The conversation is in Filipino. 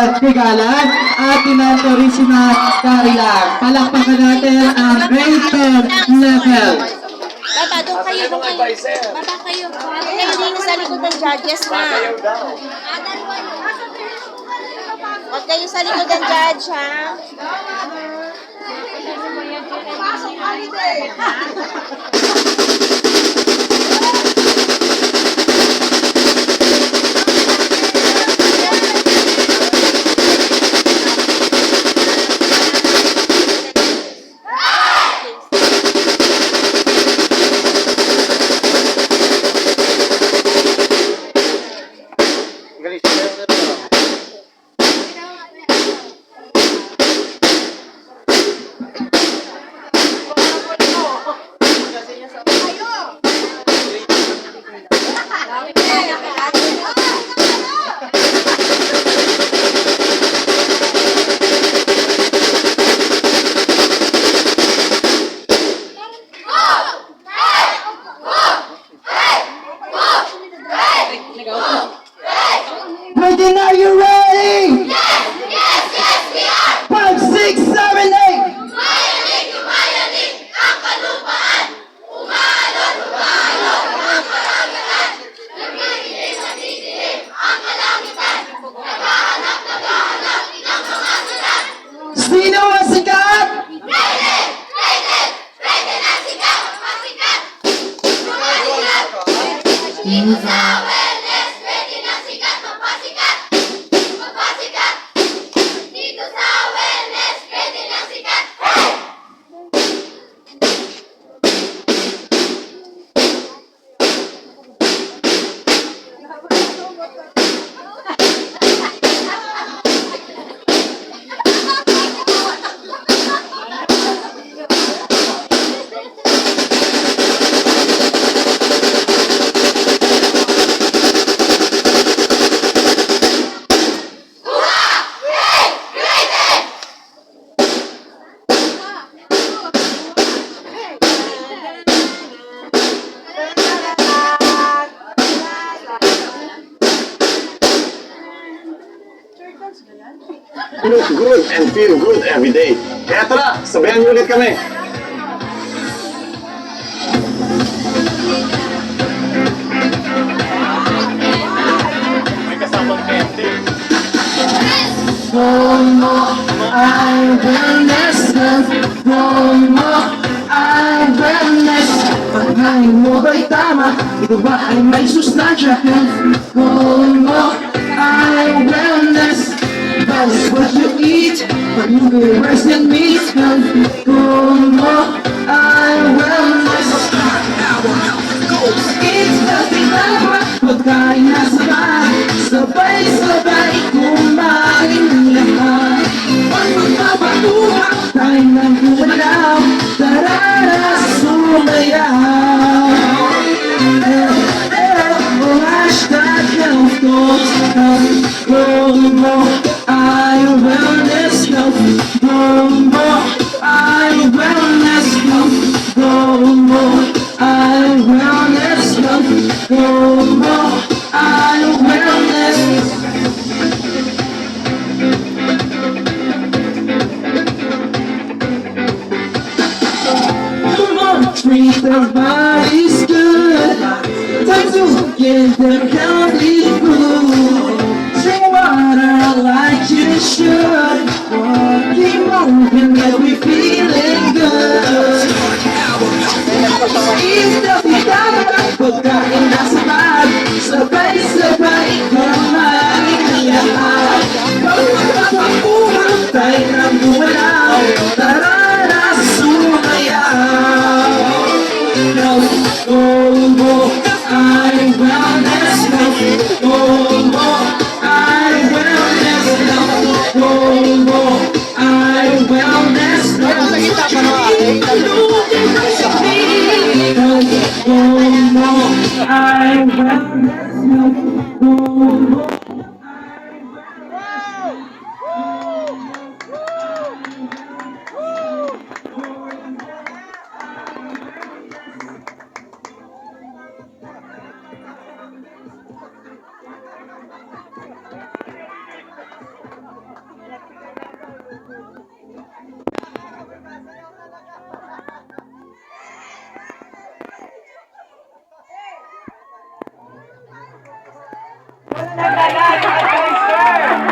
at regalan at tinanto rin si Karilang. Palakpakan natin ang grade 10 level. Baba, doon kayo, doon kayo. Baba kayo. Kayo din sa likod ng judges na. Huwag kayo sa likod ng judge, ha? Britton, are you ready? Yes, yes, yes, we are! 5, 6, 7, 8! Umayanig ang kalupaan, umalon, ang kalangitan, nagdidilim ang kalangitan, naghahanap ng mga sulat. Sino ang sikat? Rated, rated, rated ang sikat, masikat, masikat. Dito sa wellness, rated ang sikat, magpasikat, magpasikat. Dito sa wellness, rated ang sikat. Look good and feel good every day. Kaya tara, sabayan niyo ulit kami. May kasamang candy. Como I wellness, como I wellness. Pagkain mo ba'y tama? Ito ba ay may sustansya? Como I wellness. That's what you eat, but you can rest in meat. Como I wellness. It's healthy dapat pagkain na sabay, sabay-sabay kumain ng lahat. Pag magpapatuha tayo ng kumalaw, tara na sumayaw. Oh, hashtag health goals. Como I wellness health. Como I wellness health. Como I wellness health. Como I wellness. Come on, treat their bodies good. Time to give them healthy food. Drink water like you should. Keep moving, get we feeling good. Eat healthy dapat pagkain na sabay, sabay-sabay kumain ng lahat. Pag magpapakuha tayo ng gumalaw, tara na sumayaw. Como I wellness health. Como I wellness health. Como I wellness health. Como I wellness health. ng dagat.